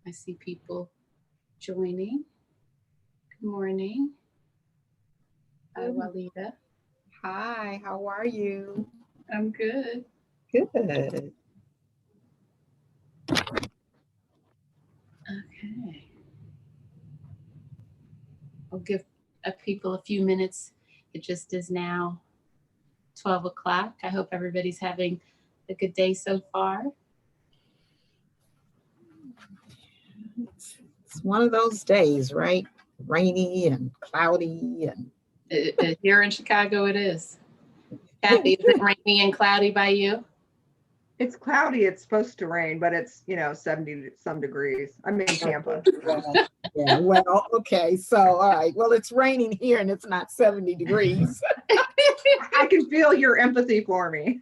I see people joining. Good morning. Walida. Hi, how are you? I'm good. Good. Okay. I'll give people a few minutes. It just is now 12 o'clock. I hope everybody's having a good day so far. It's one of those days, right? Rainy and cloudy and Here in Chicago, it is. Kathy, is it rainy and cloudy by you? It's cloudy. It's supposed to rain, but it's, 70 some degrees. I'm in Tampa. yeah, well, okay. So, all right. Well, it's raining here and it's not 70 degrees. I can feel your empathy for me.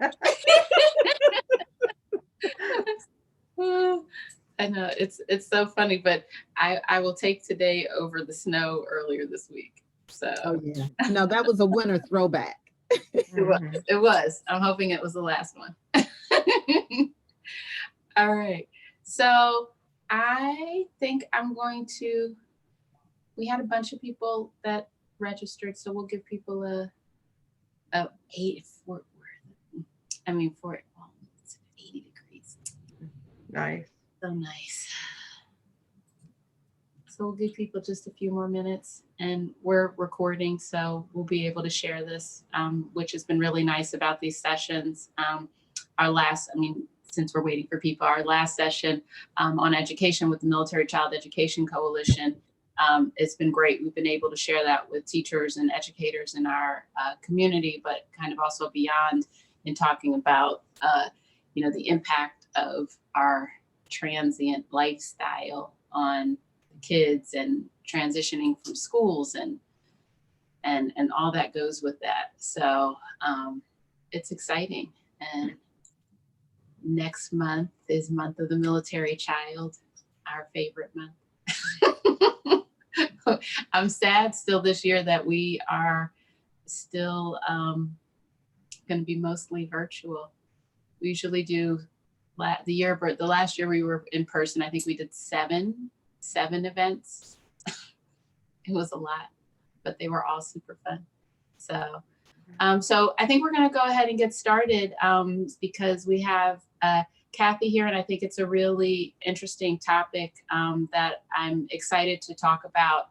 I know it's so funny, but I will take today over the snow earlier this week. So Oh yeah. No, that was a winter throwback. It was. I'm hoping it was the last one. All right. So I think we had a bunch of people that registered, so we'll give people it's 80 degrees. Nice. So nice. So we'll give people just a few more minutes, and we're recording, so we'll be able to share this, which has been really nice about these sessions. Since we're waiting for people, our last session on education with the Military Child Education Coalition, it's been great. We've been able to share that with teachers and educators in our community, but kind of also beyond, in talking about the impact of our transient lifestyle on kids and transitioning from schools and all that goes with that. So it's exciting. And next month is Month of the Military Child, our favorite month. I'm sad still this year that we are still going to be mostly virtual. We usually do the last year we were in person. I think we did seven events. It was a lot, but they were all super fun. So I think we're going to go ahead and get started because we have Kathy here, and I think it's a really interesting topic that I'm excited to talk about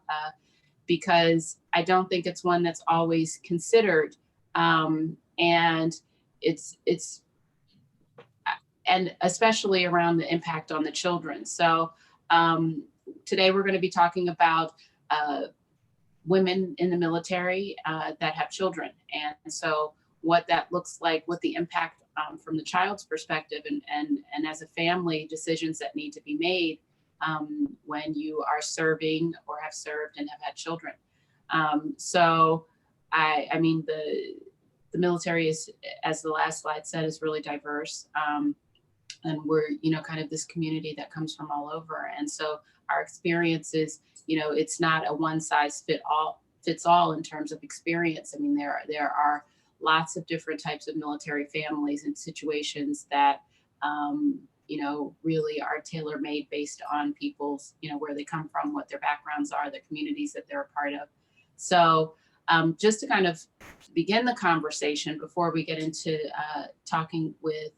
because I don't think it's one that's always considered, and and especially around the impact on the children. So today we're going to be talking about women in the military that have children. And so what that looks like, what the impact from the child's perspective and as a family, decisions that need to be made when you are serving or have served and have had children. The military is, as the last slide said, is really diverse. And we're, kind of this community that comes from all over. And so our experiences, it's not a one size fits all in terms of experience. I mean, there are lots of different types of military families and situations that, really are tailor-made based on people's, where they come from, what their backgrounds are, the communities that they're a part of. So just to kind of begin the conversation before we get into talking with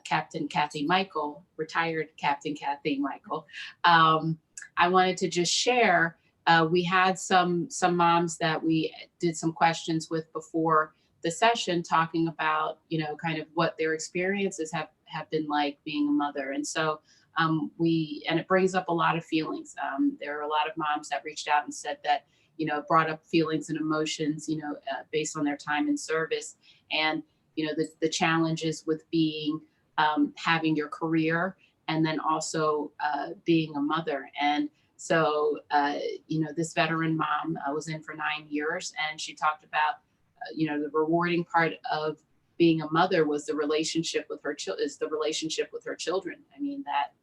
Captain Kathy Michael, retired Captain Kathy Michael, I wanted to just share, we had some moms that we did some questions with before the session talking about, kind of what their experiences have been like being a mother. And so it brings up a lot of feelings. There are a lot of moms that reached out and said that, it brought up feelings and emotions, based on their time in service. And the challenges with being, having your career and then also being a mother. And so, this veteran mom was in for 9 years, and she talked about, the rewarding part of being a mother was the relationship with her children. I mean, that,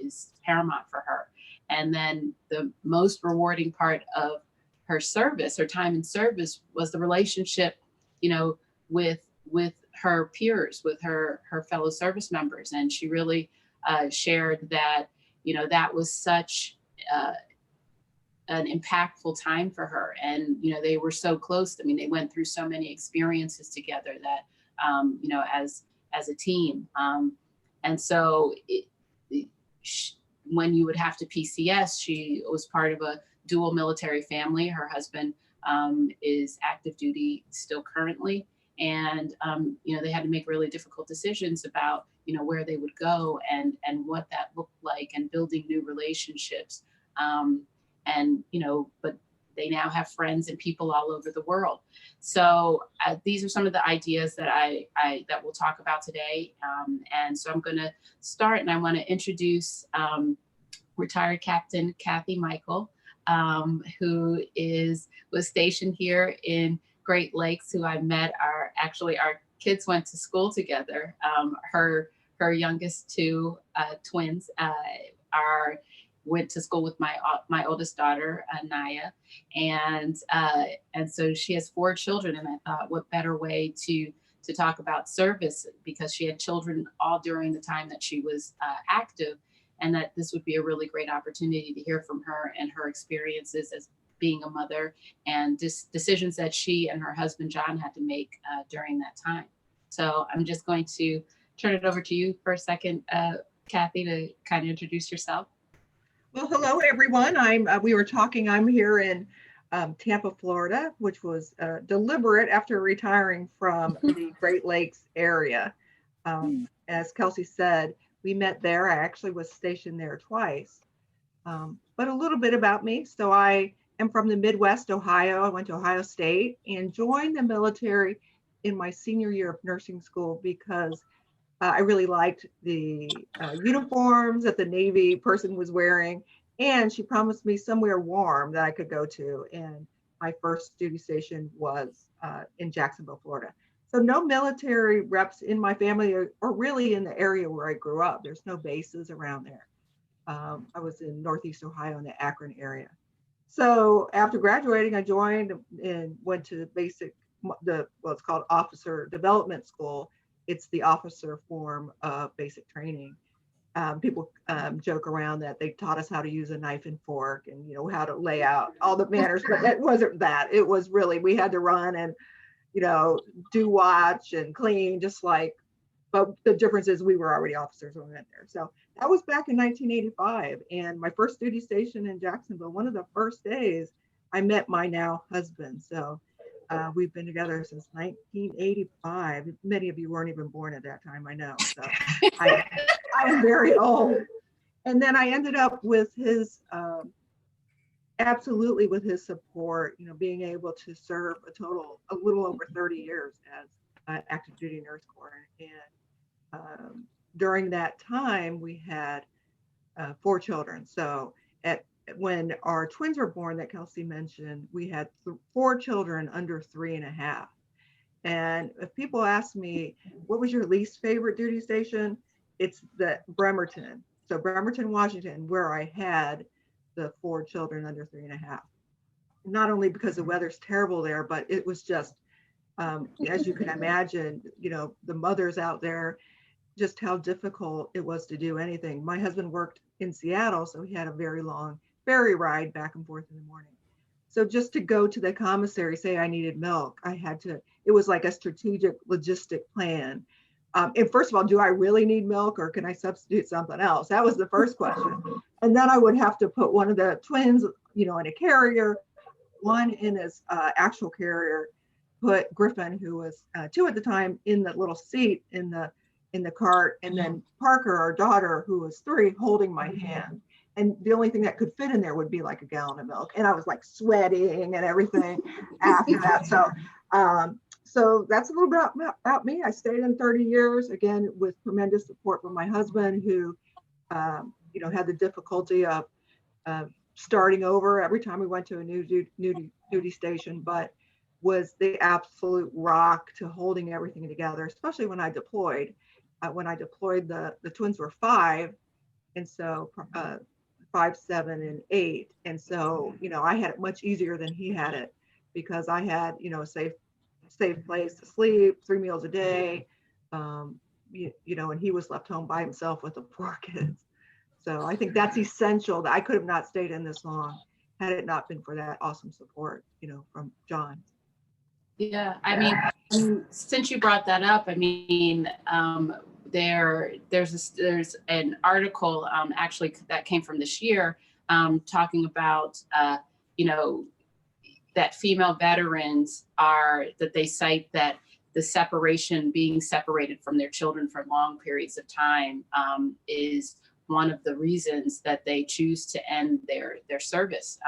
is paramount for her. And then the most rewarding part of her service, her time in service, was the relationship, with her peers, with her fellow service members. And she really shared that, that was such an impactful time for her. And, they were so close. I mean, they went through so many experiences together that, as a team. And so when you would have to PCS, she was part of a dual military family. Her husband is active duty still currently. And, they had to make really difficult decisions about, where they would go and what that looked like, and building new relationships. But they now have friends and people all over the world. So these are some of the ideas that that we'll talk about today. And so I'm going to start, and I want to introduce retired Captain Kathy Michael, who was stationed here in Great Lakes, who I met. Our kids went to school together. Her youngest two twins went to school with my oldest daughter, Naya, and so she has 4 children. And I thought, what better way to talk about service, because she had children all during the time that she was active, and that this would be a really great opportunity to hear from her and her experiences as being a mother, and decisions that she and her husband John had to make during that time. So I'm just going to turn it over to you for a second, Kathy, to kind of introduce yourself. Well, hello, everyone. I'm here in Tampa, Florida, which was deliberate after retiring from the Great Lakes area. As Kelsey said, we met there. I actually was stationed there twice. But a little bit about me. So I am from the Midwest, Ohio. I went to Ohio State and joined the military in my senior year of nursing school because I really liked the uniforms that the Navy person was wearing, and she promised me somewhere warm that I could go to. And my first duty station was in Jacksonville, Florida. So no military reps in my family or really in the area where I grew up. There's no bases around there. I was in Northeast Ohio in the Akron area. So after graduating, I joined and went to what's called Officer Development School. It's the officer form of basic training. People joke around that they taught us how to use a knife and fork and, how to lay out all the manners, but it wasn't that. It was really, we had to run and, do watch and clean, but the difference is we were already officers when we went there. So that was back in 1985. And my first duty station in Jacksonville, one of the first days I met my now husband. So we've been together since 1985. Many of you weren't even born at that time, I know. So I'm very old. And then I ended up with absolutely with his support, being able to serve a little over 30 years as active duty nurse corps. And during that time, we had 4 children. So when our twins were born that Kelsey mentioned, we had 4 children under 3.5. And if people ask me, what was your least favorite duty station? It's the Bremerton. So Bremerton, Washington, where I had the 4 children under 3.5. Not only because the weather's terrible there, but it was just, as you can imagine, the mothers out there, just how difficult it was to do anything. My husband worked in Seattle, so he had a very long ferry ride back and forth in the morning. So just to go to the commissary, say I needed milk, it was like a strategic logistic plan. And first of all, do I really need milk or can I substitute something else? That was the first question. And then I would have to put one of the twins, in a carrier, one in his actual carrier, put Griffin, who was 2 at the time, in the little seat in the cart, and then Parker, our daughter, who was 3, holding my hand. And the only thing that could fit in there would be like a gallon of milk. And I was like sweating and everything after that. So that's a little bit about me. I stayed in 30 years, again, with tremendous support from my husband, who, had the difficulty of starting over every time we went to a new duty station, but was the absolute rock to holding everything together, especially when I deployed. The twins were 5, and so 5, 7, and 8. And so, I had it much easier than he had it because I had, a safe place to sleep, 3 meals a day, and he was left home by himself with the 4 kids. So I think that's essential. That I could have not stayed in this long had it not been for that awesome support, from John. Yeah, I mean, since you brought that up, I mean, there's an article actually that came from this year talking about that female veterans that they cite that the separation, being separated from their children for long periods of time, is one of the reasons that they choose to end their service.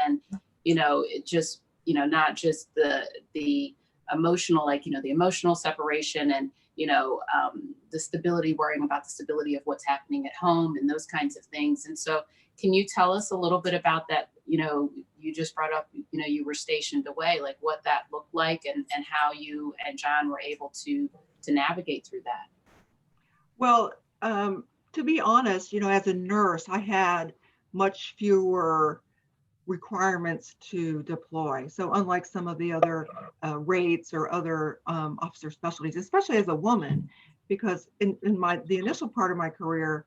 And it just not just the emotional, the emotional separation and the stability, worrying about the stability of what's happening at home and those kinds of things. And so, can you tell us a little bit about that? You just brought up, you were stationed away, like what that looked like and how you and John were able to navigate through that. Well, to be honest, as a nurse, I had much fewer requirements to deploy. So unlike some of the other rates or other officer specialties, especially as a woman, because in the initial part of my career,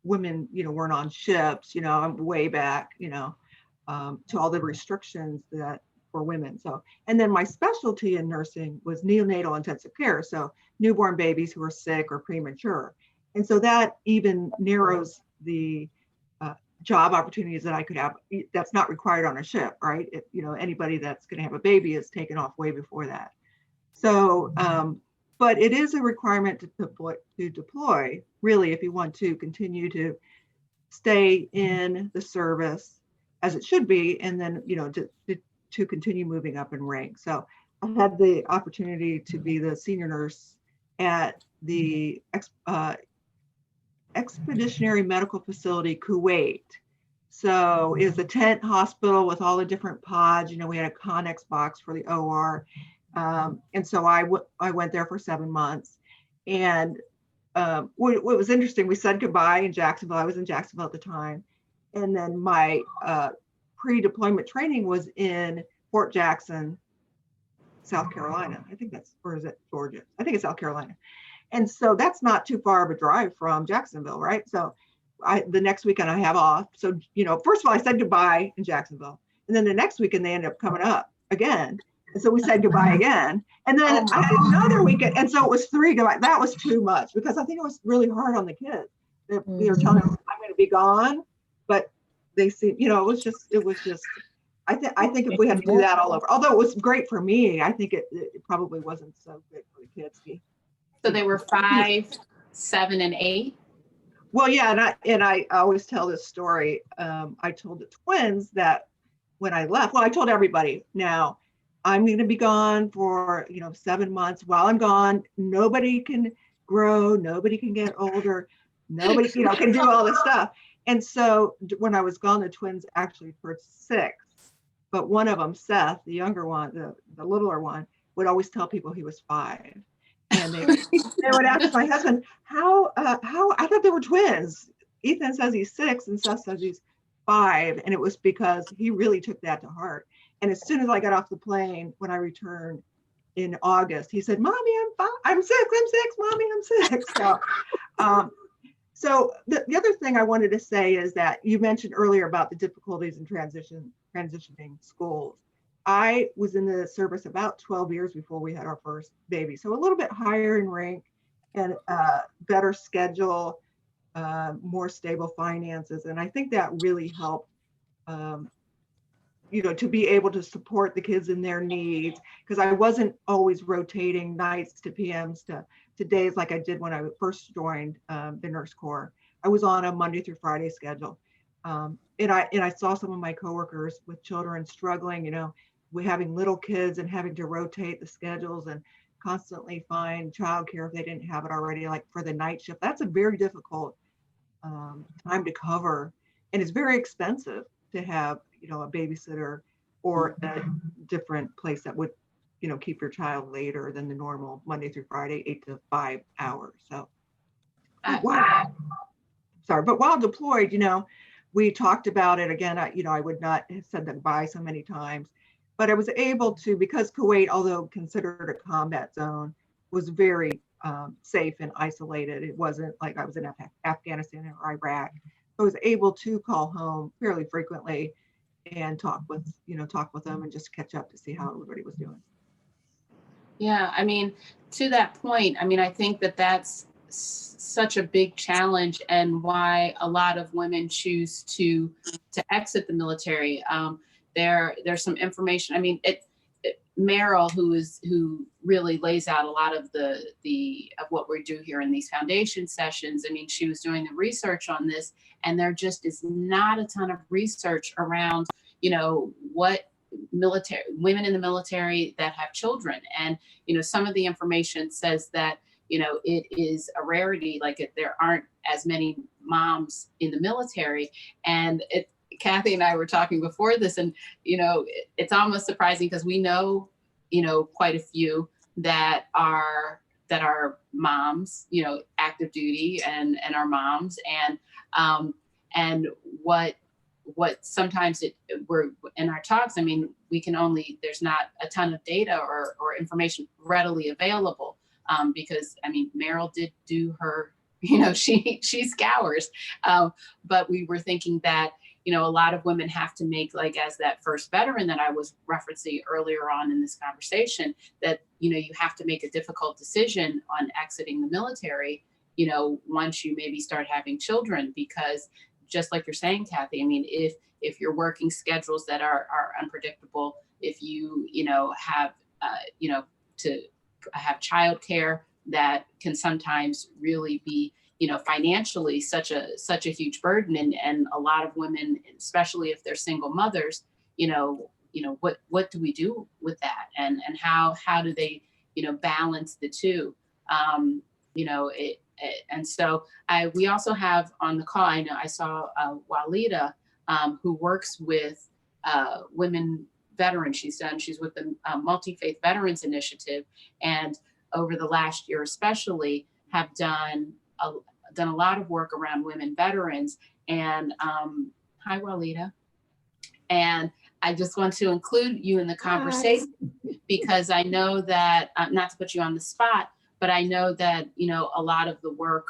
women, weren't on ships, I'm way back, to all the restrictions that for women. So, and then my specialty in nursing was neonatal intensive care. So newborn babies who are sick or premature. And so that even narrows the job opportunities that I could have. That's not required on a ship, right? Anybody that's going to have a baby is taken off way before that. So, but it is a requirement to deploy, really, if you want to continue to stay in the service as it should be, and then, to continue moving up in rank. So I had the opportunity to be the senior nurse at the Expeditionary Medical Facility, Kuwait. So it was a tent hospital with all the different pods. We had a Connex box for the OR. And so I went there for 7 months. And what was interesting, we said goodbye in Jacksonville. I was in Jacksonville at the time. And then my pre-deployment training was in Fort Jackson, South Carolina. I think or is it Georgia? I think it's South Carolina. And so that's not too far of a drive from Jacksonville, right? So the next weekend I have off. So, first of all, I said goodbye in Jacksonville. And then the next weekend they ended up coming up again. And so we said goodbye again. And then I had another weekend. And so it was 3 goodbye. That was too much because I think it was really hard on the kids. They were telling them, I'm going to be gone. But they seemed, it was just, I think if we had to do that all over, although it was great for me, I think it probably wasn't so good for the kids. So they were 5, 7, and 8. Well, yeah, and I always tell this story. I told the twins that when I left, well, I told everybody, now I'm going to be gone for 7 months. While I'm gone, nobody can grow, nobody can get older, nobody can do all this stuff. And so when I was gone, the twins actually were 6, but one of them, Seth, the younger one, the littler one, would always tell people he was 5. And they would ask my husband, how I thought they were twins. Ethan says he's 6 and Seth says he's 5. And it was because he really took that to heart. And as soon as I got off the plane, when I returned in August, he said, Mommy, I'm 6, Mommy, I'm 6. So the other thing I wanted to say is that you mentioned earlier about the difficulties in transitioning schools. I was in the service about 12 years before we had our first baby. So a little bit higher in rank and better schedule, more stable finances. And I think that really helped, to be able to support the kids in their needs, because I wasn't always rotating nights to PMs to days like I did when I first joined the Nurse Corps. I was on a Monday through Friday schedule. And I saw some of my coworkers with children struggling, with having little kids and having to rotate the schedules and constantly find childcare if they didn't have it already, like for the night shift. That's a very difficult time to cover. And it's very expensive to have, a babysitter or a different place that would, keep your child later than the normal Monday through Friday, 8 to 5 hours. So, wow. Sorry, but while deployed, we talked about it again. I would not have said goodbye so many times, but I was able to, because Kuwait, although considered a combat zone, was very safe and isolated. It wasn't like I was in Afghanistan or Iraq. I was able to call home fairly frequently and talk with them and just catch up to see how everybody was doing. Yeah, I mean, to that point, I mean, I think that that's such a big challenge, and why a lot of women choose to exit the military. There's some information. I mean, Meryl, who really lays out a lot of the of what we do here in these foundation sessions. I mean, she was doing the research on this, and there just is not a ton of research around, what military women in the military that have children. And some of the information says that it is a rarity, like there aren't as many moms in the military. And Kathy and I were talking before this, and it's almost surprising because we know quite a few that are moms, active duty and are moms. And what sometimes we're in our talks, I mean, there's not a ton of data or information readily available, because I mean, Meryl did do her, she scours, but we were thinking that, a lot of women have to make, like, as that first veteran that I was referencing earlier on in this conversation, that, you have to make a difficult decision on exiting the military, once you maybe start having children, because just like you're saying, Kathy, I mean, if you're working schedules that are unpredictable, if you have to have childcare that can sometimes really be financially such a huge burden, and a lot of women, especially if they're single mothers, what do we do with that, and how do they balance the two, and so we also have on the call, I know I saw Walida, who works with women veterans. She's with the Multi-Faith Veterans Initiative, and over the last year especially have done a lot of work around women veterans. And hi, Walida. And I just want to include you in the conversation, because I know that, not to put you on the spot, but I know that, a lot of the work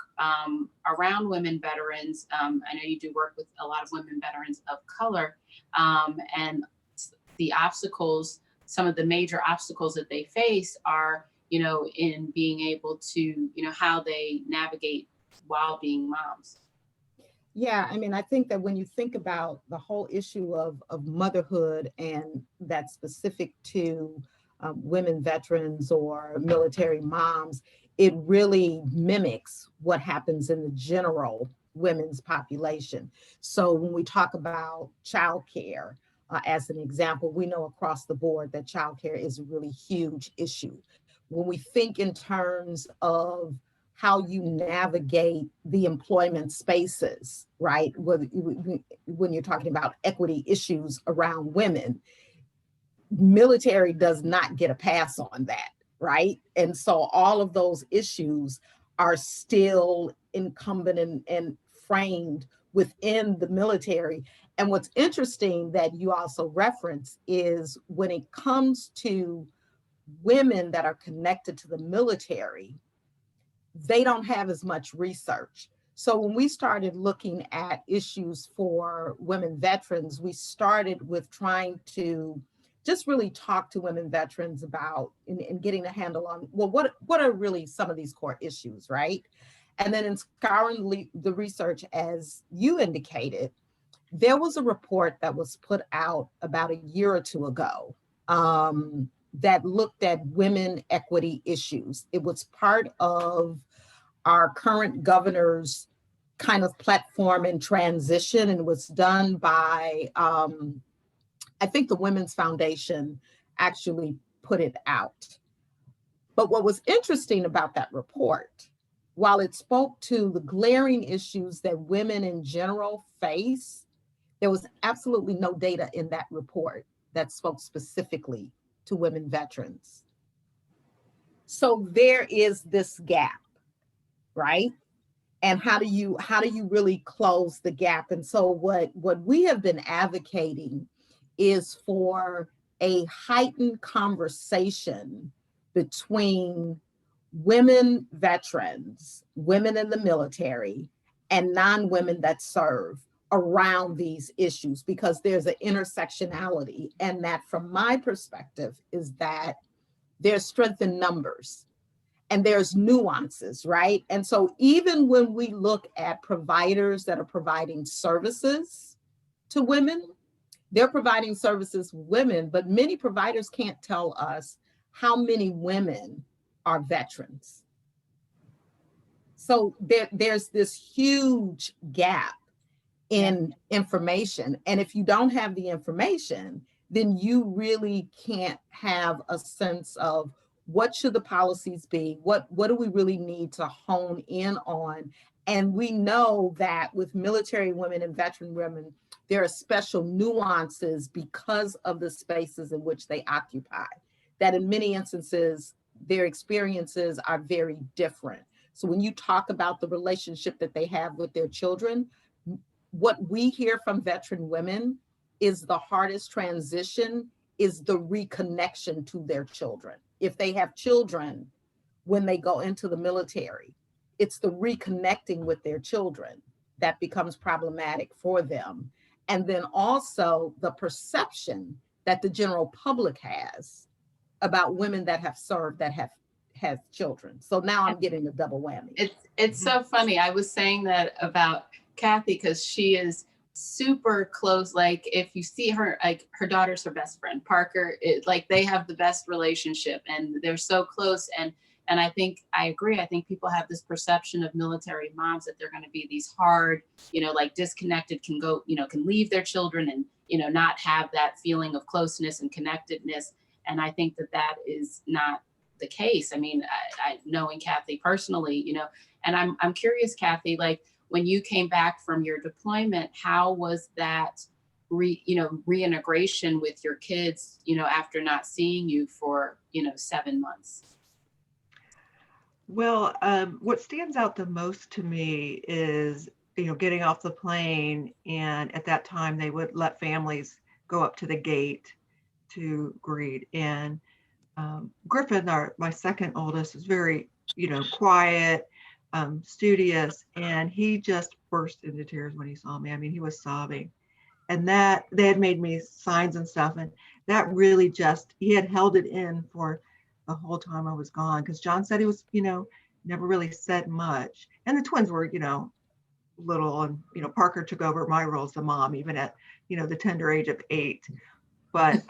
around women veterans, I know you do work with a lot of women veterans of color, and the obstacles, some of the major obstacles that they face are, in being able to, how they navigate while being moms. Yeah, I mean, I think that when you think about the whole issue of motherhood, and that's specific to women veterans or military moms, it really mimics what happens in the general women's population. So when we talk about childcare, as an example, we know across the board that childcare is a really huge issue. When we think in terms of how you navigate the employment spaces, right? When you're talking about equity issues around women, military does not get a pass on that, right? And so all of those issues are still incumbent and framed within the military. And what's interesting that you also reference is when it comes to women that are connected to the military, they don't have as much research. So when we started looking at issues for women veterans, we started with trying to just really talk to women veterans about and getting a handle on, well, what are really some of these core issues, right? And then in scouring the research, as you indicated, there was a report that was put out about a year or two ago, that looked at women equity issues. It was part of our current governor's kind of platform in transition, and was done by, I think the Women's Foundation actually put it out. But what was interesting about that report, while it spoke to the glaring issues that women in general face, there was absolutely no data in that report that spoke specifically to women veterans. So there is this gap, right? And how do you really close the gap? And so what we have been advocating is for a heightened conversation between women veterans, women in the military, and non-women that serve around these issues, because there's an intersectionality. And that, from my perspective, is that there's strength in numbers and there's nuances, right? And so even when we look at providers that are providing services to women, they're providing services to women, but many providers can't tell us how many women are veterans. So there's this huge gap in information. And if you don't have the information, then you really can't have a sense of what should the policies be? What do we really need to hone in on? And we know that with military women and veteran women, there are special nuances because of the spaces in which they occupy, that in many instances, their experiences are very different. So when you talk about the relationship that they have with their children, what we hear from veteran women is the hardest transition is the reconnection to their children. If they have children when they go into the military, it's the reconnecting with their children that becomes problematic for them. And then also the perception that the general public has about women that have served, that have children. So now I'm getting a double whammy. It's so funny. I was saying that about Kathy because she is super close. Like if you see her, like her daughter's her best friend. Parker, like they have the best relationship and they're so close. And I think I agree. I think people have this perception of military moms that they're going to be these hard, like disconnected, can go, can leave their children and, not have that feeling of closeness and connectedness. And I think that is not the case. I mean, I knowing Kathy personally, and I'm curious, Kathy, like when you came back from your deployment, how was that reintegration with your kids, after not seeing you for, 7 months? Well, what stands out the most to me is, getting off the plane, and at that time they would let families go up to the gate to greet. And Griffin, my second oldest, is very, quiet, studious, and he just burst into tears when he saw me. I mean, he was sobbing, and that they had made me signs and stuff, and that really he had held it in for the whole time I was gone, because John said he was, never really said much, and the twins were, little, and Parker took over my role as the mom, even at the tender age of 8. But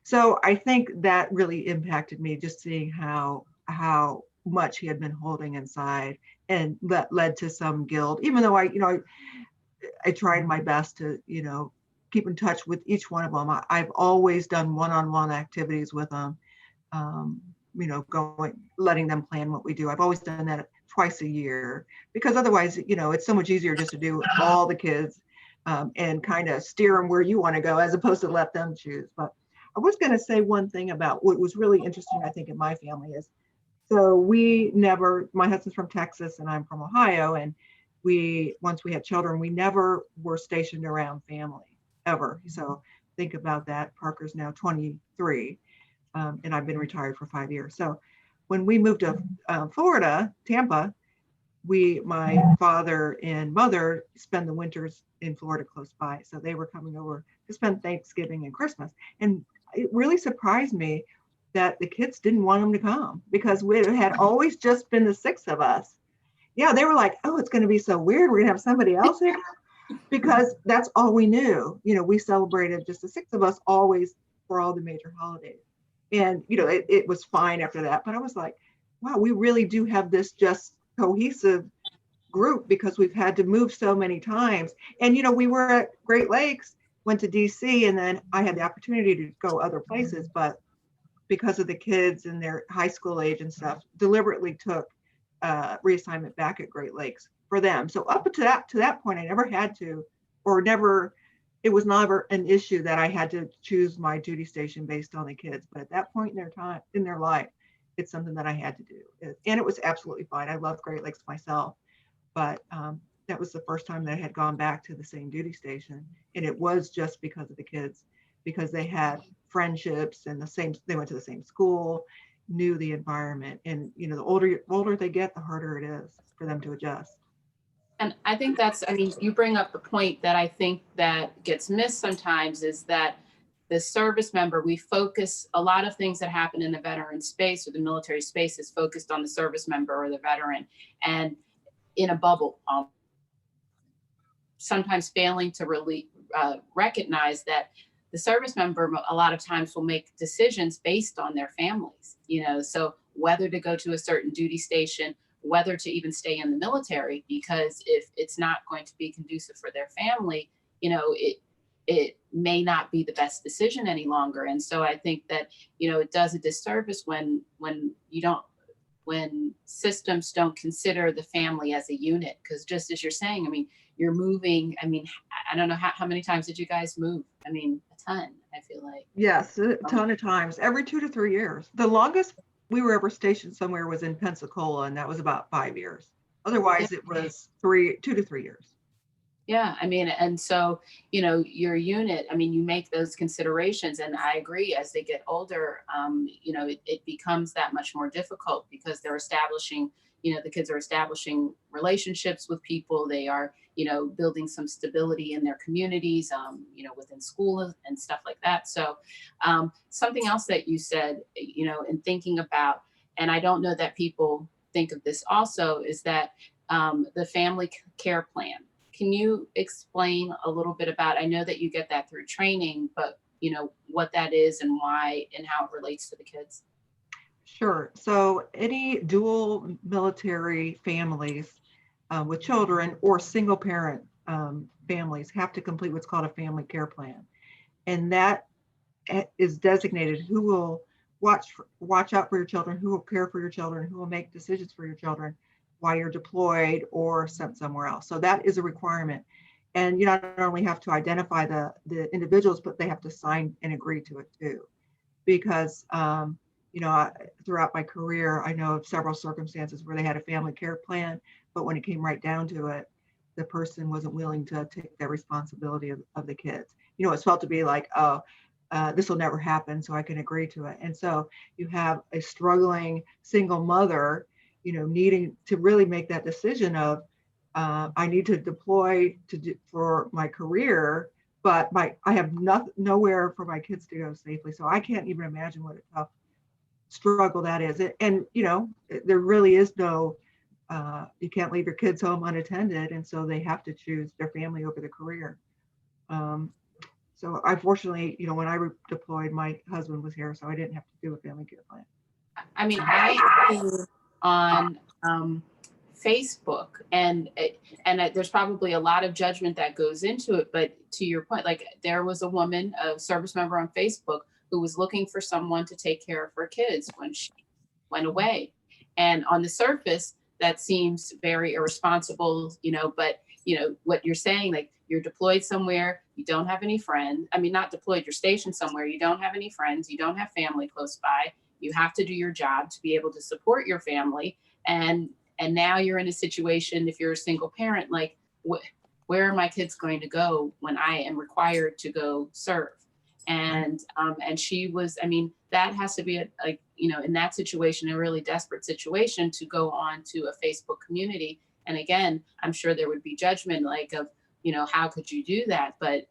so I think that really impacted me, just seeing how much he had been holding inside, and that led to some guilt, even though I tried my best to keep in touch with each one of them. I've always done one-on-one activities with them, letting them plan what we do. I've always done that twice a year, because otherwise, it's so much easier just to do all the kids and kind of steer them where you want to go, as opposed to let them choose. But I was going to say one thing about what was really interesting, I think, in my family is, so my husband's from Texas and I'm from Ohio, and once we had children, we never were stationed around family ever. So think about that. Parker's now 23. And I've been retired for 5 years. So when we moved to Florida, Tampa, my father and mother spend the winters in Florida close by. So they were coming over to spend Thanksgiving and Christmas. And it really surprised me that the kids didn't want them to come, because it had always just been the 6 of us. Yeah, they were like, oh, it's going to be so weird. We're going to have somebody else here, because that's all we knew. We celebrated just the 6 of us always for all the major holidays. And, it was fine after that. But I was like, wow, we really do have this just cohesive group, because we've had to move so many times. And, we were at Great Lakes, went to DC, and then I had the opportunity to go other places. But because of the kids and their high school age and stuff, deliberately took reassignment back at Great Lakes for them. So up to that point, I never had to, it was never an issue that I had to choose my duty station based on the kids. But at that point in their life, it's something that I had to do. And it was absolutely fine. I love Great Lakes myself, but that was the first time that I had gone back to the same duty station. And it was just because of the kids, because they had friendships and they went to the same school. knew the environment. And, the older they get, the harder it is for them to adjust. And I think I mean, you bring up the point that I think that gets missed sometimes is that the service member, we focus a lot of things that happen in the veteran space or the military space is focused on the service member or the veteran and in a bubble, sometimes failing to really recognize that the service member a lot of times will make decisions based on their families, so whether to go to a certain duty station, whether to even stay in the military, because if it's not going to be conducive for their family, it may not be the best decision any longer. And so I think that, it does a disservice when systems don't consider the family as a unit. Because just as you're saying, I mean, you're moving. I mean, I don't know how many times did you guys move? I mean, a ton, I feel like. Yes, a ton of times, every 2 to 3 years. The longest we were ever stationed somewhere was in Pensacola, and that was about 5 years. Otherwise, it was 2 to 3 years. Yeah, I mean, and so, your unit, I mean, you make those considerations, and I agree, as they get older, it becomes that much more difficult because they're establishing, the kids are establishing relationships with people. They are, building some stability in their communities, within school and stuff like that. So something else that you said, in thinking about, and I don't know that people think of this also, is that the family care plan. Can you explain a little bit about, I know that you get that through training, but what that is and why and how it relates to the kids? Sure. So any dual military families with children or single parent families have to complete what's called a family care plan. And that is designated who will watch out for your children, who will care for your children, who will make decisions for your children while you're deployed or sent somewhere else. So that is a requirement. And you not only have to identify the individuals, but they have to sign and agree to it too. Because, throughout my career, I know of several circumstances where they had a family care plan, but when it came right down to it, the person wasn't willing to take that responsibility of the kids. It's felt to be like, oh, this will never happen, so I can agree to it. And so you have a struggling single mother, needing to really make that decision of, I need to deploy for my career, but I have nowhere for my kids to go safely. So I can't even imagine what a tough struggle that is. And there really is no, you can't leave your kids home unattended, and so they have to choose their family over the career. So I fortunately, when I deployed, my husband was here, so I didn't have to do a family care plan. I mean, I on Facebook, and there's probably a lot of judgment that goes into it. But to your point, like there was a woman, a service member on Facebook, who was looking for someone to take care of her kids when she went away. And on the surface, that seems very irresponsible, but what you're saying, like you're deployed somewhere, you don't have any friends. I mean, not deployed, you're stationed somewhere, you don't have any friends, you don't have family close by. You have to do your job to be able to support your family. And now you're in a situation, if you're a single parent, like where are my kids going to go when I am required to go serve? And she was, I mean, that has to be in that situation, a really desperate situation, to go on to a Facebook community. And again, I'm sure there would be judgment of, how could you do that? But,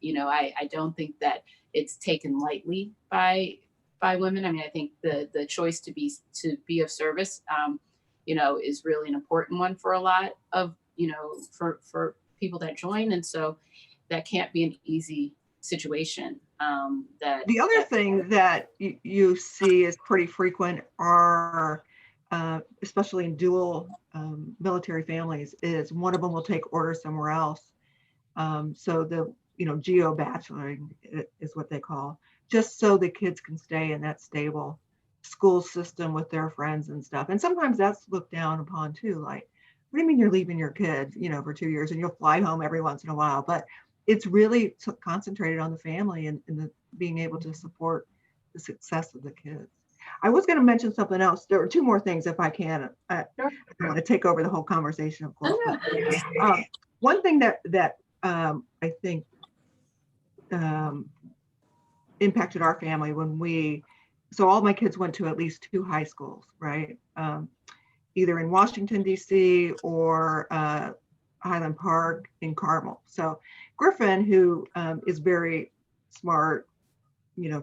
I don't think that it's taken lightly by women. I mean, I think the choice to be of service, is really an important one for a lot of, for people that join. And so that can't be an easy situation. The other thing that you see is pretty frequent are, especially in dual military families, is one of them will take orders somewhere else. So the geo bacheloring is what they call, just so the kids can stay in that stable school system with their friends and stuff. And sometimes that's looked down upon too. Like, what do you mean you're leaving your kids, for 2 years and you'll fly home every once in a while? But it's really concentrated on the family and the being able to support the success of the kids. I was going to mention something else. There are two more things, if I can. I don't want to take over the whole conversation, of course. But, one thing that I think impacted our family when we so all my kids went to at least 2 high schools, right? Either in Washington, D.C. or Highland Park in Carmel. So Griffin, who is very smart,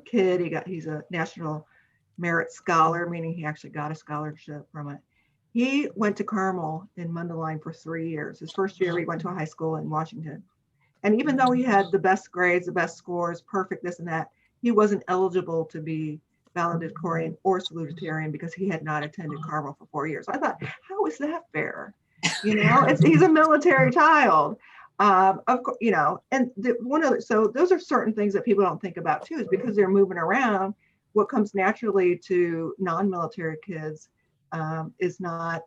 kid, he's a National Merit Scholar, meaning he actually got a scholarship from it. He went to Carmel in Mundelein for 3 years. His first year, he went to a high school in Washington. And even though he had the best grades, the best scores, perfect this and that, he wasn't eligible to be valedictorian or salutatorian because he had not attended Carmel for 4 years. So I thought, how is that fair? He's a military child. Of course, and so those are certain things that people don't think about too, is because they're moving around. What comes naturally to non-military kids is not,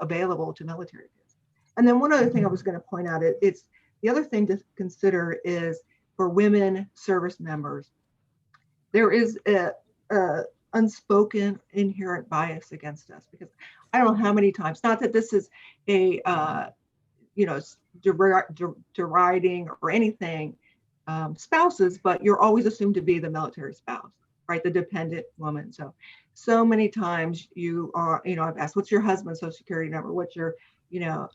available to military kids. And then one other thing I was going to point out, it's the other thing to consider is for women service members, there is a unspoken inherent bias against us, because I don't know how many times, not that this is a, deriding or anything, spouses, but you're always assumed to be the military spouse, right? The dependent woman. So many times you are, I've asked, what's your husband's social security number? What's your,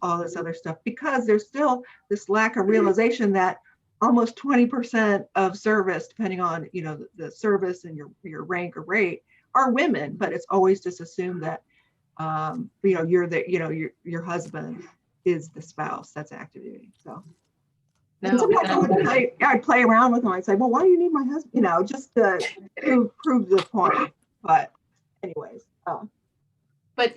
all this other stuff, because there's still this lack of realization that almost 20% of service, depending on, the service and your rank or rate, are women, but it's always just assumed that, you're your husband is the spouse that's active duty. So and sometimes I'd play around with them. I'd say, well, why do you need my husband? Just to prove the point. But anyways. But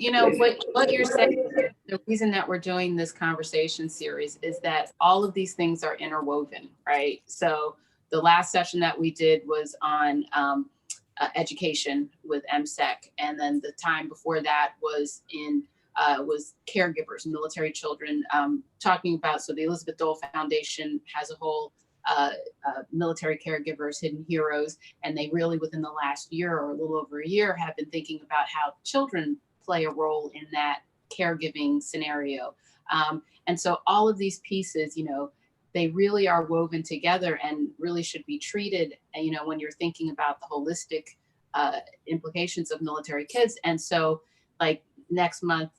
what you're saying, the reason that we're doing this conversation series is that all of these things are interwoven, right? So the last session that we did was on education with MSEC, and then the time before that was was caregivers, military children, talking about, so the Elizabeth Dole Foundation has a whole military caregivers, hidden heroes, and they really within the last year or a little over a year have been thinking about how children play a role in that caregiving scenario. And so all of these pieces, they really are woven together and really should be treated, when you're thinking about the holistic implications of military kids. And so like next month,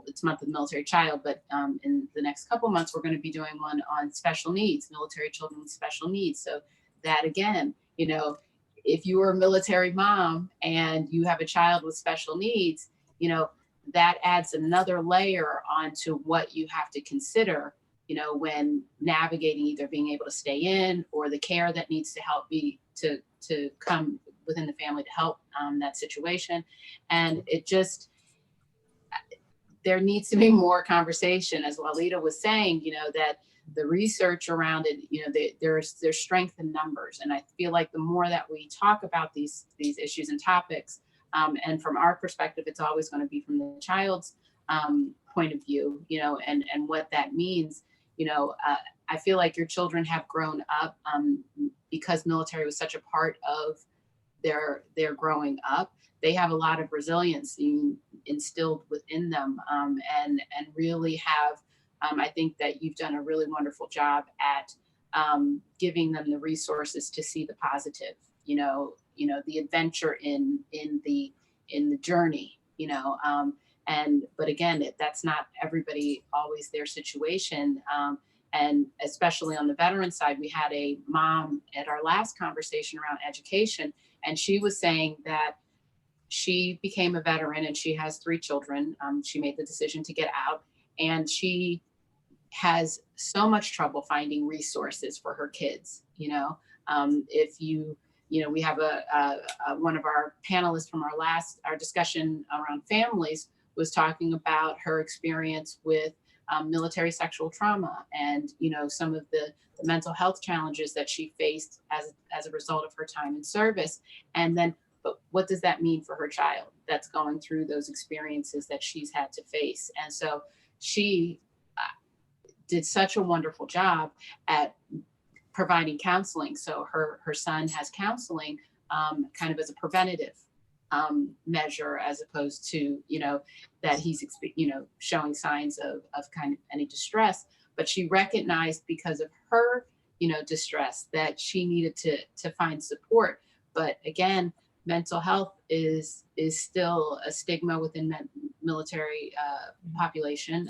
it's month of military child, but in the next couple months, we're going to be doing one on special needs, military children with special needs. So that again, if you are a military mom and you have a child with special needs, that adds another layer onto what you have to consider, when navigating either being able to stay in or the care that needs to help to come within the family to help that situation. And there needs to be more conversation, as Walida was saying, that the research around it, there's strength in numbers. And I feel like the more that we talk about these issues and topics, and from our perspective, it's always going to be from the child's point of view, and what that means. I feel like your children have grown up because military was such a part of their growing up. They have a lot of resilience instilled within them, and really have. I think that you've done a really wonderful job at giving them the resources to see the positive. The adventure in the journey. But again, that's not everybody always their situation. And especially on the veteran side, we had a mom at our last conversation around education, and she was saying that she became a veteran and she has 3 children. She made the decision to get out, and she has so much trouble finding resources for her kids. If we have one of our panelists from our discussion around families was talking about her experience with military sexual trauma and, some of the mental health challenges that she faced as a result of her time in service. And then, but what does that mean for her child that's going through those experiences that she's had to face? And so she did such a wonderful job at providing counseling. So her son has counseling kind of as a preventative measure, as opposed to, that he's, showing signs of kind of any distress. But she recognized because of her, distress that she needed to find support. But again, mental health is still a stigma within military population,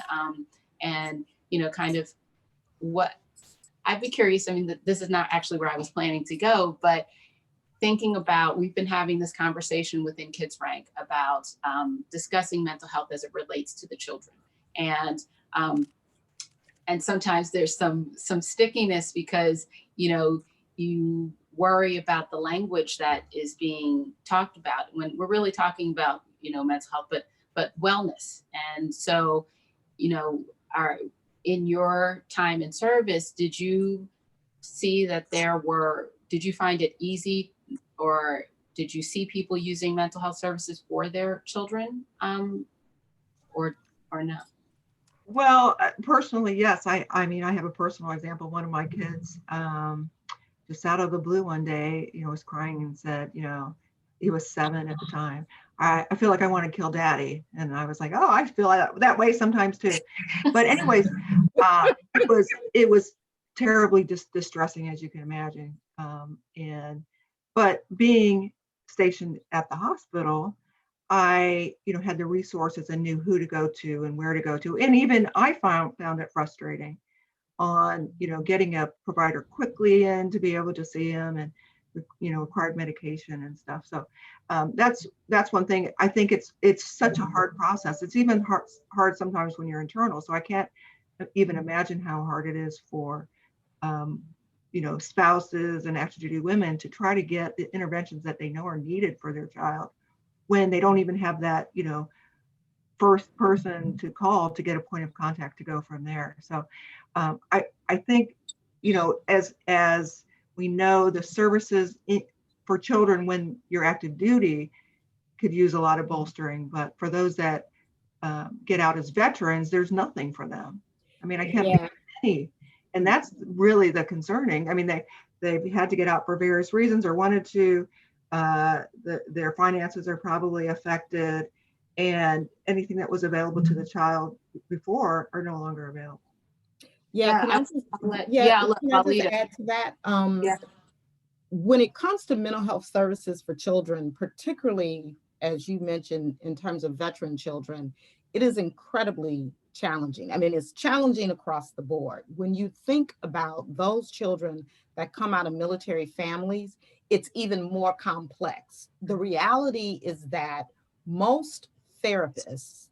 and kind of what I'd be curious. I mean, this is not actually where I was planning to go, but thinking about, we've been having this conversation within Kids Rank about discussing mental health as it relates to the children, and sometimes there's some stickiness because you worry about the language that is being talked about when we're really talking about mental health, but wellness. And so in your time in service, did you see that did you find it easy, or did you see people using mental health services for their children, or not? Well, personally, yes. I mean, I have a personal example. One of my kids, just out of the blue one day, was crying and said, he was 7 at the time. I feel like I want to kill daddy. And I was like, oh, I feel that way sometimes too. But anyways, it was terribly distressing, as you can imagine. But being stationed at the hospital, I, had the resources and knew who to go to and where to go to. And even I found it frustrating on, getting a provider quickly in to be able to see him, and, required medication and stuff. So that's one thing. I think it's such a hard process. It's even hard sometimes when you're internal. So I can't even imagine how hard it is for, spouses and active duty women to try to get the interventions that they know are needed for their child when they don't even have that, first person to call to get a point of contact to go from there. So I think, as we know, the services for children when you're active duty could use a lot of bolstering, but for those that get out as veterans, there's nothing for them. I mean, I can't think of any, and that's really the concerning. I mean, they've had to get out for various reasons or wanted to. Their finances are probably affected, and anything that was available to the child before are no longer available. Yeah, can I just add to that? When it comes to mental health services for children, particularly as you mentioned in terms of veteran children, it is incredibly challenging. I mean, it's challenging across the board. When you think about those children that come out of military families, it's even more complex. The reality is that most therapists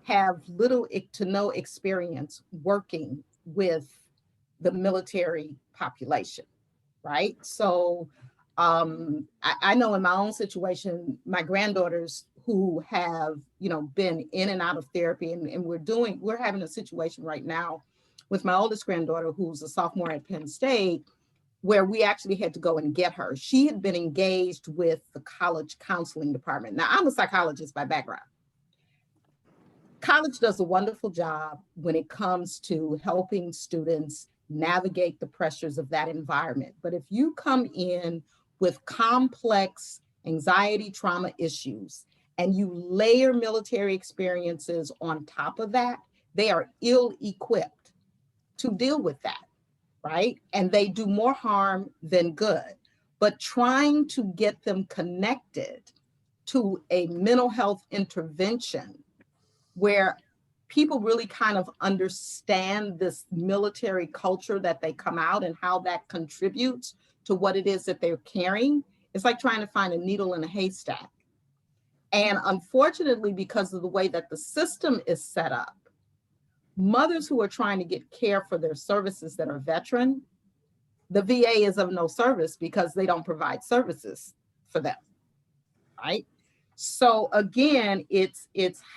have little to no experience working with the military population, right? So I know in my own situation, my granddaughters who have, been in and out of therapy, and we're having a situation right now with my oldest granddaughter, who's a sophomore at Penn State, where we actually had to go and get her. She had been engaged with the college counseling department. Now, I'm a psychologist by background. College does a wonderful job when it comes to helping students navigate the pressures of that environment. But if you come in with complex anxiety, trauma issues, and you layer military experiences on top of that, they are ill-equipped to deal with that, right? And they do more harm than good. But trying to get them connected to a mental health intervention where people really kind of understand this military culture that they come out and how that contributes to what it is that they're carrying, it's like trying to find a needle in a haystack. And unfortunately, because of the way that the system is set up, mothers who are trying to get care for their services that are veteran, the VA is of no service because they don't provide services for them, right? So again, it's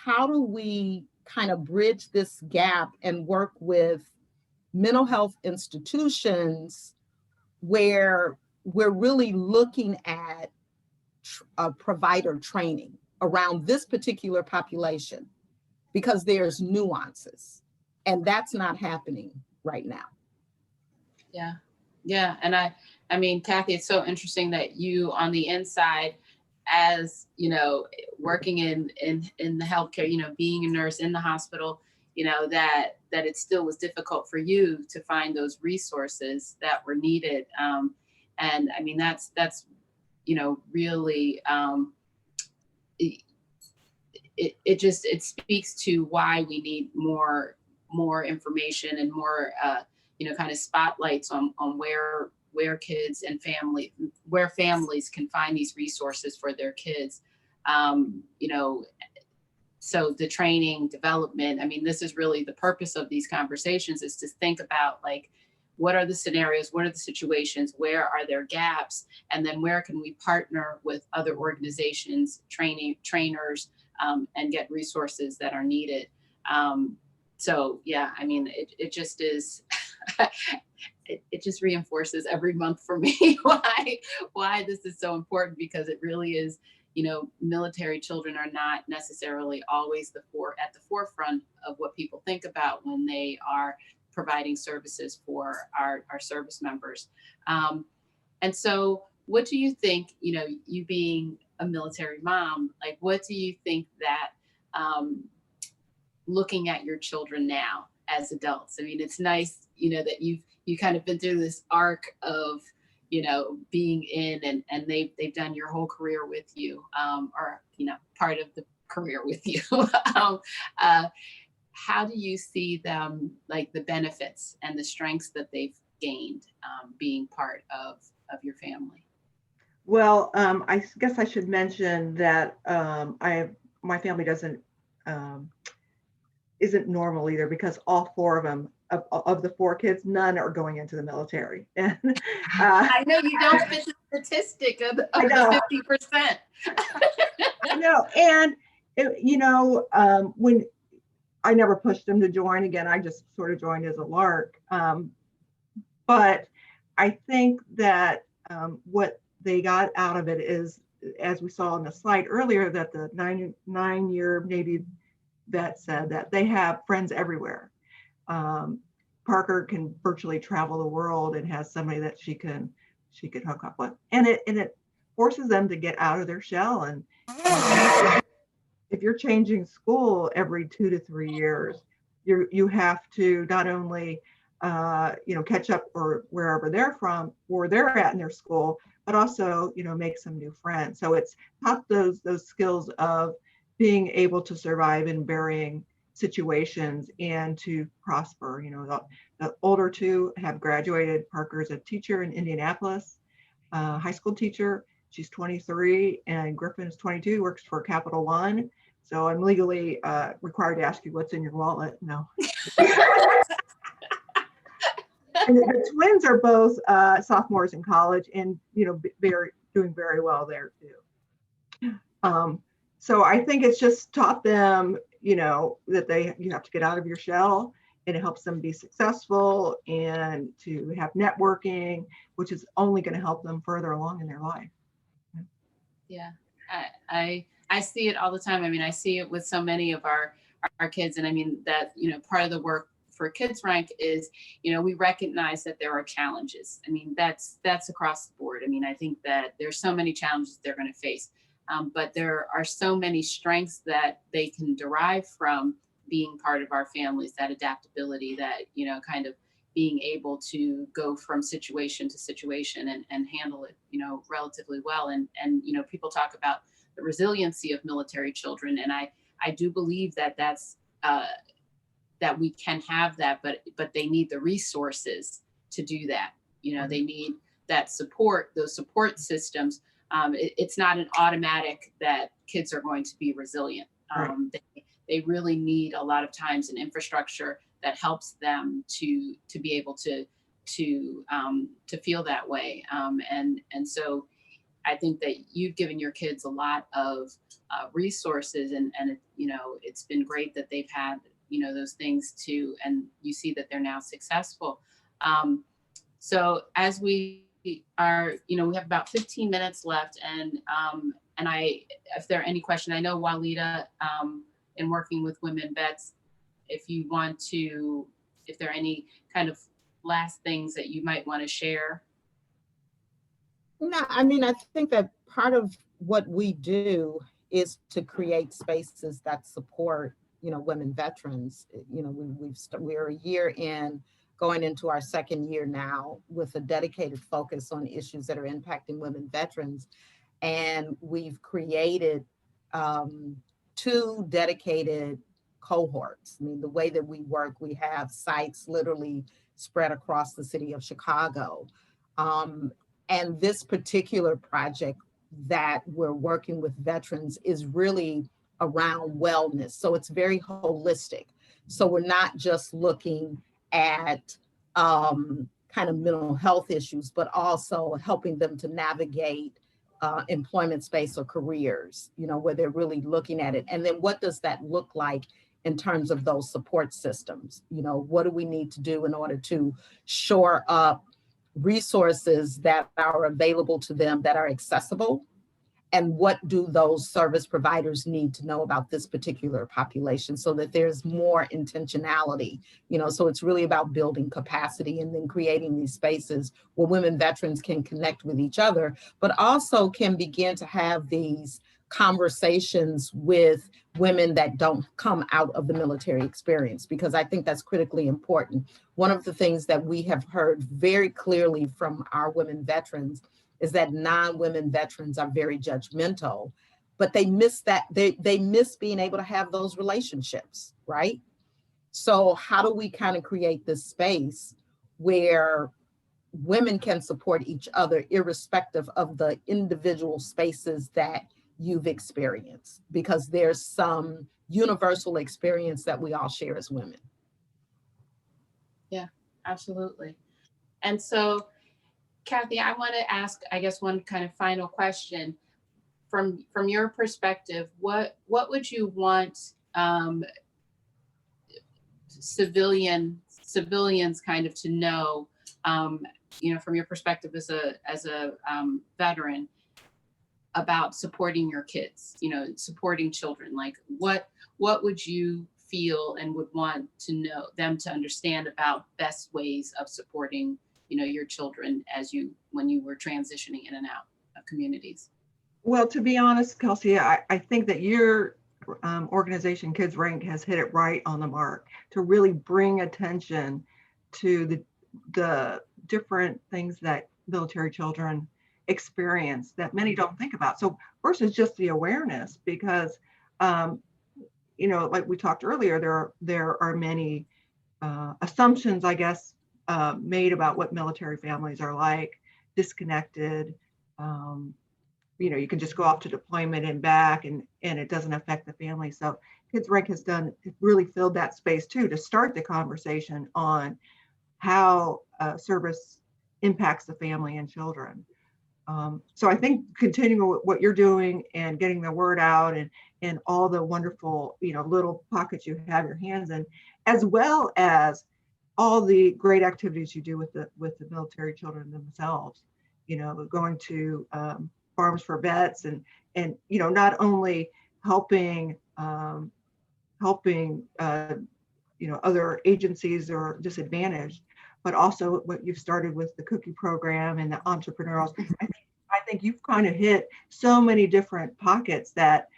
how do we kind of bridge this gap and work with mental health institutions where we're really looking at provider training around this particular population, because there's nuances, and that's not happening right now. Yeah. And I mean, Kathy, it's so interesting that you on the inside, as working in the healthcare, being a nurse in the hospital, that it still was difficult for you to find those resources that were needed. And I mean, that's really, it speaks to why we need more information and more, kind of spotlights on where kids and where families can find these resources for their kids. So the training, development, I mean, this is really the purpose of these conversations, is to think about, like, what are the scenarios, what are the situations, where are there gaps, and then where can we partner with other organizations, trainers, and get resources that are needed. So yeah, I mean, it just is, it just reinforces every month for me why this is so important, because it really is, military children are not necessarily always at the forefront of what people think about when they are providing services for our service members. And so what do you think, you being a military mom, like, what do you think that, looking at your children now as adults, I mean, it's nice, that you kind of been through this arc of, being in, and they've done your whole career with you, or, part of the career with you. How do you see them, like, the benefits and the strengths that they've gained, being part of your family? Well, I guess I should mention that my family isn't normal either, because all four of them, of the four kids, none are going into the military. And I know you don't fit the statistic of the 50%. I know, and when I never pushed them to join, again, I just sort of joined as a lark. But I think that what they got out of it is, as we saw on the slide earlier, that the nine-year Navy vet said that they have friends everywhere. Parker can virtually travel the world and has somebody that she could hook up with, and it forces them to get out of their shell. And if you're changing school every 2 to 3 years, you have to not only catch up or wherever they're from or they're at in their school, but also make some new friends. So it's taught those skills of being able to survive in varying situations and to prosper. The older two have graduated. Parker's a teacher in Indianapolis, high school teacher. She's 23, and Griffin is 22, works for Capital One. So I'm legally required to ask you what's in your wallet. No. And the twins are both sophomores in college, and doing very well there too. So I think it's just taught them, that you have to get out of your shell, and it helps them be successful and to have networking, which is only going to help them further along in their life. Yeah, I see it all the time. I mean, I see it with so many of our kids, and I mean that, part of the work for Kids Rank is, we recognize that there are challenges. I mean, that's across the board. I mean, I think that there's so many challenges they're going to face, but there are so many strengths that they can derive from being part of our families, that adaptability, that, kind of being able to go from situation to situation and handle it, relatively well. And people talk about the resiliency of military children. And I do believe that that we can have that, but they need the resources to do that. They need that support, those support systems. It's not an automatic that kids are going to be resilient. They really need a lot of times an infrastructure that helps them to be able to feel that way. And so I think that you've given your kids a lot of resources, and it's been great that they've had those things too, and you see that they're now successful. So as we are, we have about 15 minutes left, and if there are any questions, I know Walida, in working with women vets, if there are any kind of last things that you might want to share. No, I mean, I think that part of what we do is to create spaces that support, women veterans. We're a year in, going into our second year now, with a dedicated focus on issues that are impacting women veterans. and we've created 2 dedicated cohorts. I mean, the way that we work, we have sites literally spread across the city of Chicago. Um, and this particular project that we're working with veterans is really around wellness. So it's very holistic. So we're not just looking at kind of mental health issues, but also helping them to navigate employment space or careers, where they're really looking at it. And then what does that look like in terms of those support systems? What do we need to do in order to shore up resources that are available to them that are accessible? And what do those service providers need to know about this particular population so that there's more intentionality? So it's really about building capacity and then creating these spaces where women veterans can connect with each other, but also can begin to have these conversations with women that don't come out of the military experience, because I think that's critically important. One of the things that we have heard very clearly from our women veterans is that non-women veterans are very judgmental, but they miss that, they miss being able to have those relationships, right? So how do we kind of create this space where women can support each other irrespective of the individual spaces that you've experienced? Because there's some universal experience that we all share as women. Yeah, absolutely. And so, Kathy, I want to ask, I guess, one kind of final question. From your perspective, what would you want civilians kind of to know, from your perspective as a veteran, about supporting your kids, supporting children? Like, what would you feel and would want to know them to understand about best ways of supporting your children when you were transitioning in and out of communities? Well, to be honest, Kelsey, I think that your organization, Kids Rank, has hit it right on the mark to really bring attention to the different things that military children experience that many don't think about. So first is just the awareness, because like we talked earlier, there are many assumptions, I guess, made about what military families are like, disconnected. You can just go off to deployment and back, and it doesn't affect the family. So Kids Rank has really filled that space too, to start the conversation on how service impacts the family and children. So I think continuing what you're doing and getting the word out, and all the wonderful, little pockets you have your hands in, as well as all the great activities you do with the military children themselves, going to Farms for Vets, and not only helping other agencies or disadvantaged, but also what you've started with the cookie program and the entrepreneurs. I think you've kind of hit so many different pockets that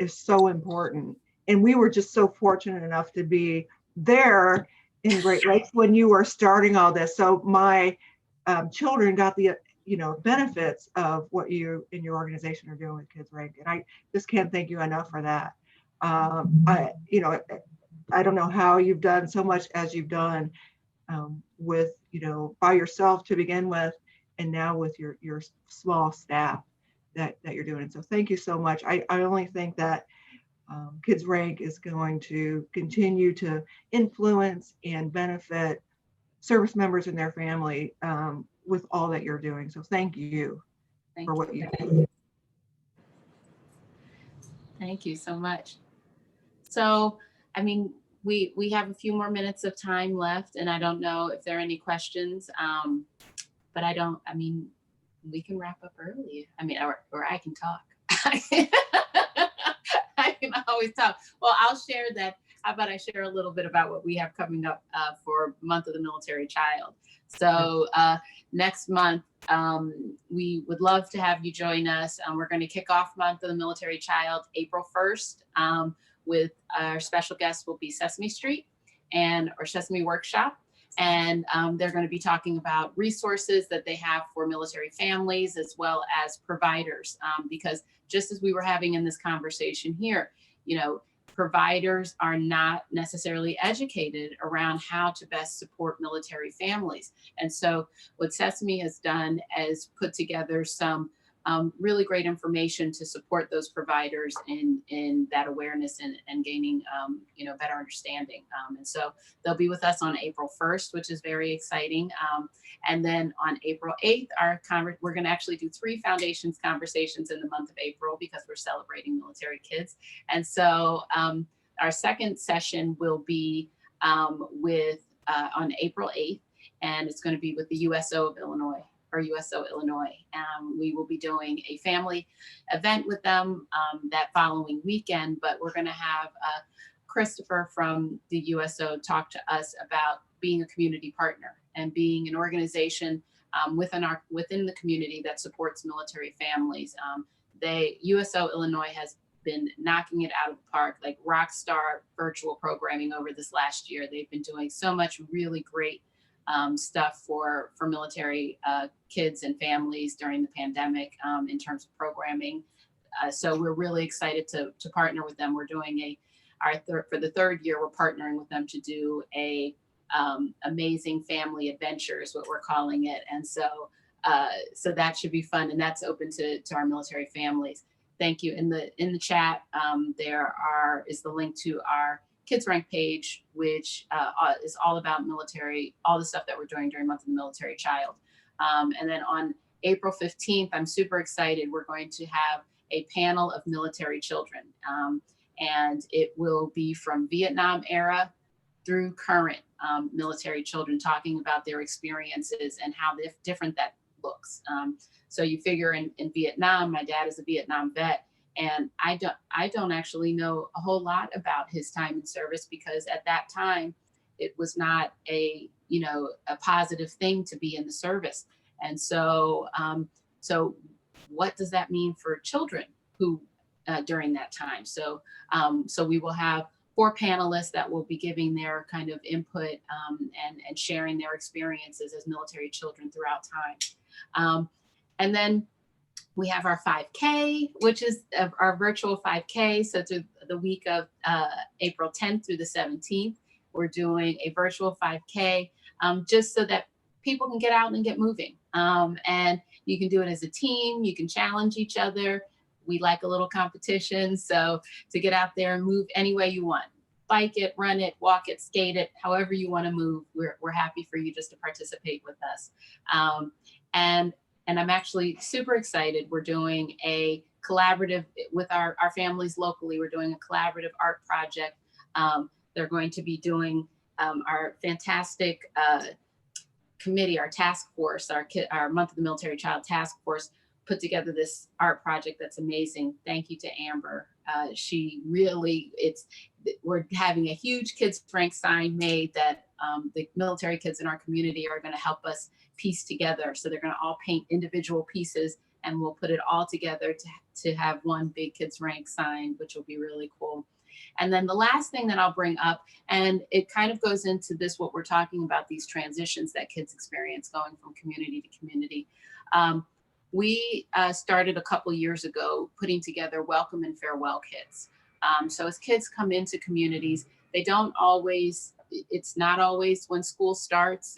is so important. And we were just so fortunate enough to be there in Great Lakes when you were starting all this. So my children got the benefits of what you and your organization are doing with Kids Rank, and I just can't thank you enough for that. I don't know how you've done so much as you've done with by yourself to begin with, and now with your small staff that you're doing. So thank you so much. I only think that Kids Rank is going to continue to influence and benefit service members and their family with all that you're doing. So thank you for what you do. Thank you so much. So, I mean, we have a few more minutes of time left, and I don't know if there are any questions, but we can wrap up early. Or I can talk. I can always talk. Well, I'll share that. How about I share a little bit about what we have coming up for Month of the Military Child. So next month, we would love to have you join us. We're going to kick off Month of the Military Child April 1st with our special guest will be Sesame Street and our Sesame Workshop. And they're going to be talking about resources that they have for military families as well as providers, because just as we were having in this conversation here, you know, providers are not necessarily educated around how to best support military families. And so what Sesame has done is put together some really great information to support those providers in that awareness and gaining, you know, better understanding. And so they'll be with us on April 1st, which is very exciting. And then on April 8th, we're going to actually do 3 foundations conversations in the month of April because we're celebrating military kids. And so our second session will be on April 8th, and it's going to be with the USO of Illinois. Or USO Illinois. We will be doing a family event with them that following weekend, but we're going to have Christopher from the USO talk to us about being a community partner and being an organization within the community that supports military families. USO Illinois has been knocking it out of the park, like rock star virtual programming over this last year. They've been doing so much really great stuff for military kids and families during the pandemic in terms of programming. So we're really excited to partner with them. We're doing for the 3rd year, we're partnering with them to do a amazing family adventure is what we're calling it. And so that should be fun, and that's open to our military families. Thank you. In the chat, is the link to our Kids Rank page, which is all about military, all the stuff that we're doing during Month of the Military Child. And then on April 15th, I'm super excited. We're going to have a panel of military children. And it will be from Vietnam era through current military children talking about their experiences and how different that looks. So you figure in Vietnam, my dad is a Vietnam vet. And I don't actually know a whole lot about his time in service because at that time it was not a positive thing to be in the service. And so what does that mean for children who during that time? So we will have 4 panelists that will be giving their kind of input and sharing their experiences as military children throughout time. And then we have our 5K, which is our virtual 5K. So through the week of April 10th through the 17th, we're doing a virtual 5K just so that people can get out and get moving. And you can do it as a team. You can challenge each other. We like a little competition. So to get out there and move any way you want. Bike it, run it, walk it, skate it, however you want to move. We're happy for you just to participate with us. And I'm actually super excited. We're doing a collaborative with our families locally. We're doing a collaborative art project. They're going to be doing our fantastic committee, our task force, our Month of the Military Child task force put together this art project that's amazing. Thank you to Amber. We're having a huge Kids Rank sign made that the military kids in our community are going to help us piece together. So they're going to all paint individual pieces and we'll put it all together to have one big Kids Rank sign, which will be really cool. And then the last thing that I'll bring up, and it kind of goes into this, what we're talking about, these transitions that kids experience going from community to community. We started a couple years ago putting together welcome and farewell kits. So as kids come into communities, it's not always when school starts,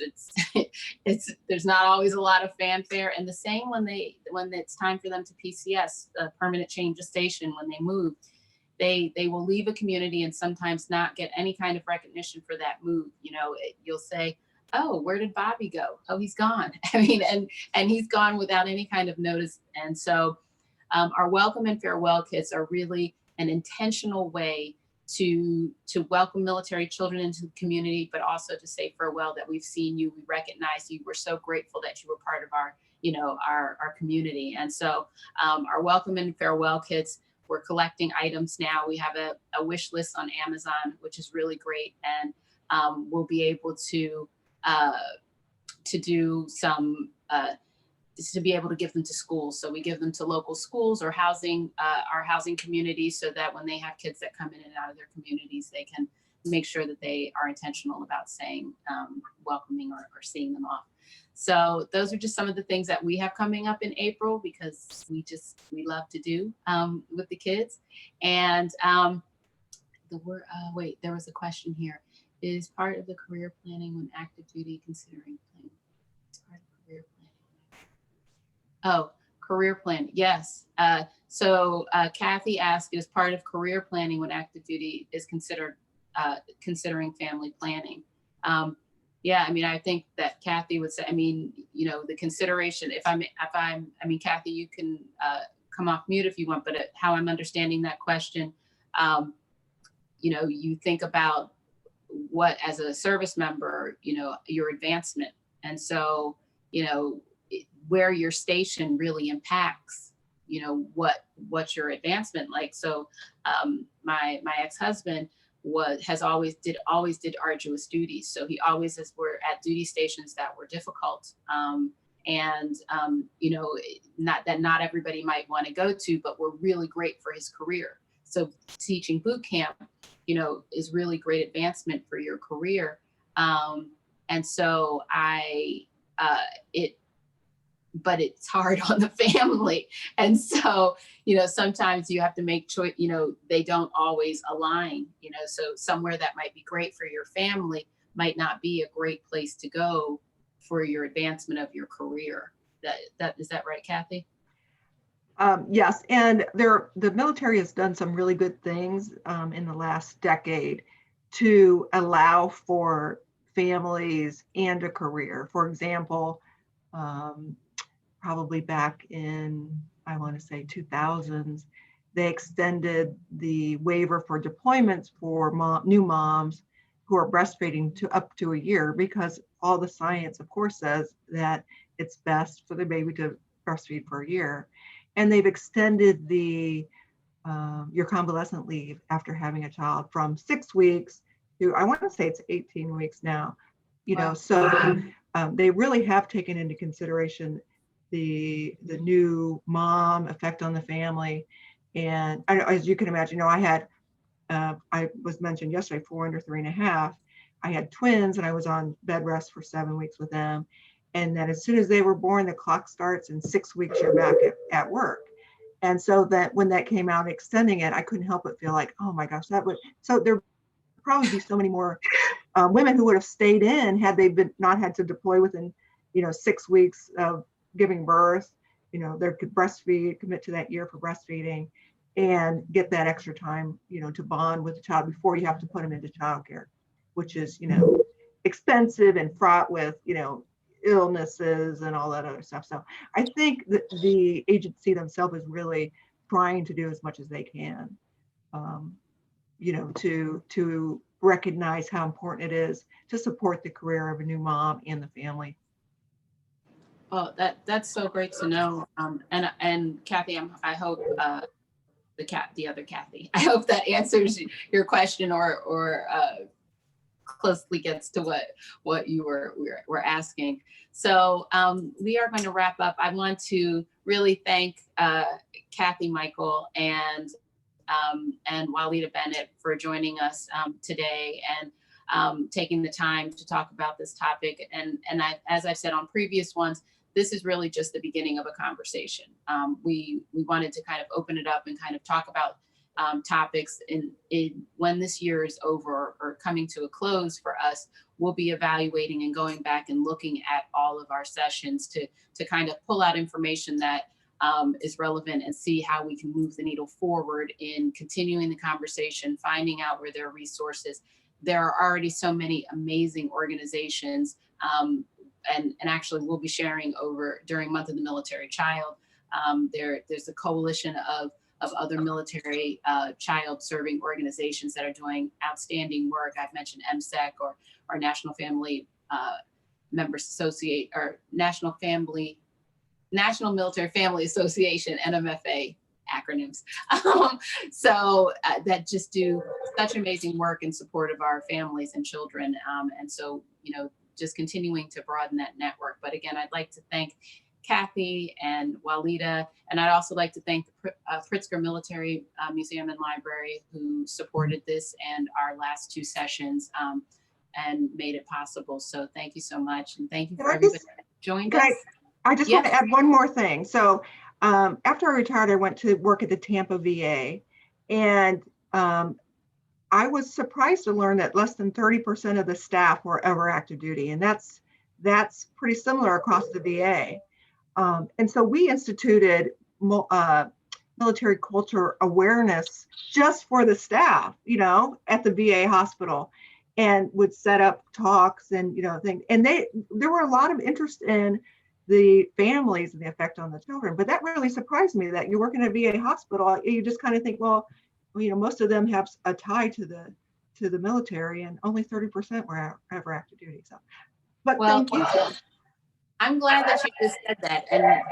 there's not always a lot of fanfare. And the same when it's time for them to PCS, permanent change of station, when they move, they will leave a community and sometimes not get any kind of recognition for that move. You'll say, oh, where did Bobby go? Oh, he's gone. I mean, and he's gone without any kind of notice. And so our welcome and farewell kits are really an intentional way to welcome military children into the community, but also to say farewell, that we've seen you, we recognize you, we're so grateful that you were part of our community. And so our welcome and farewell kits, we're collecting items now. We have a wish list on Amazon, which is really great. And we'll be able to do some, to be able to give them to schools. So we give them to local schools or our housing communities, so that when they have kids that come in and out of their communities, make sure that they are intentional about saying welcoming or seeing them off. So those are just some of the things that we have coming up in April, because we love to do with the kids. And wait, there was a question here. Is part of the career planning when active duty considering planning? It's part of career planning. Oh, career planning, yes. So Kathy asked, is part of career planning when active duty is considering family planning? Yeah, I mean, I think that Kathy would say, I mean, you know, the consideration, I mean, Kathy, you can come off mute if you want, but how I'm understanding that question, you know, you think about what, as a service member, you know, your advancement. And so, you know, where your station really impacts, you know, what's your advancement like. So my ex-husband always did arduous duties. So he always were at duty stations that were difficult. You know, not everybody might want to go to, but were really great for his career. So teaching boot camp, you know, is really great advancement for your career. And so but it's hard on the family. And so, you know, sometimes you have to make choice, you know, they don't always align, you know, so somewhere that might be great for your family might not be a great place to go for your advancement of your career. Is that right, Kathy? Yes, and the military has done some really good things in the last decade to allow for families and a career. For example, probably back in, I want to say 2000s, they extended the waiver for deployments for new moms who are breastfeeding to up to a year, because all the science, of course, says that it's best for the baby to breastfeed for a year. And they've extended your convalescent leave after having a child from 6 weeks to, I want to say it's 18 weeks now. You know, so they really have taken into consideration the new mom effect on the family. And as you can imagine, you know, I was mentioned yesterday, 4 under 3.5. I had twins and I was on bed rest for 7 weeks with them. And then as soon as they were born, the clock starts, and 6 weeks you're back at work. And so that when that came out, extending it, I couldn't help but feel like, oh my gosh, so there would probably be so many more women who would have stayed in had they not had to deploy within, you know, 6 weeks of giving birth. You know, they could breastfeed, commit to that year for breastfeeding, and get that extra time, you know, to bond with the child before you have to put them into childcare, which is, you know, expensive and fraught with, you know, illnesses and all that other stuff. So I think that the agency themselves is really trying to do as much as they can, you know, to recognize how important it is to support the career of a new mom and the family. Well, that's so great to know. And Kathy, I hope the other Kathy, I hope that answers your question or closely gets to what you were asking. So we are going to wrap up. I want to really thank Kathy Michael and Walida Bennett for joining us today and taking the time to talk about this topic. And as I've said on previous ones, this is really just the beginning of a conversation. We wanted to kind of open it up and kind of talk about topics in when this year is over or coming to a close for us. We'll be evaluating and going back and looking at all of our sessions to kind of pull out information that is relevant and see how we can move the needle forward in continuing the conversation, finding out where there are resources. There are already so many amazing organizations, and actually we'll be sharing over during Month of the Military Child. There's a coalition of other military child serving organizations that are doing outstanding work. I've mentioned MSEC or National Family Members Associate or National Military Family Association, NMFA acronyms. So that just do such amazing work in support of our families and children. And so, you know, just continuing to broaden that network. But again, I'd like to thank Kathy and Walida. And I'd also like to thank the Pritzker Military Museum and Library who supported this and our last 2 sessions and made it possible. So thank you so much. And thank you for everybody that joined us. I just want to add one more thing. So after I retired, I went to work at the Tampa VA, and I was surprised to learn that less than 30% of the staff were ever active duty, and that's pretty similar across the VA. And so we instituted military culture awareness just for the staff, at the VA hospital, and would set up talks and things. And there were a lot of interest in the families and the effect on the children. But that really surprised me, that you work in a VA hospital, you just kind of think, well, most of them have a tie to the military, and only 30% were ever active duty. So, but thank you. I'm glad that you just said that. And I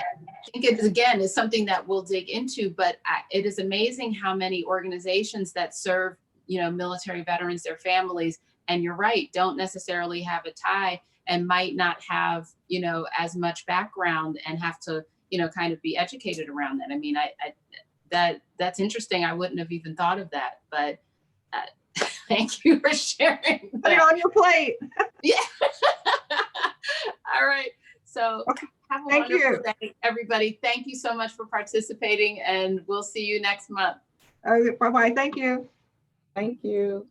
think is something that we'll dig into, but it is amazing how many organizations that serve, military veterans, their families, and you're right, don't necessarily have a tie and might not have, as much background and have to, kind of be educated around that. I mean, that's interesting. I wouldn't have even thought of that, but thank you for sharing that. Put it on your plate. Yeah. All right. So have a wonderful day, everybody. Thank you so much for participating, and we'll see you next month. Bye-bye. Thank you. Thank you.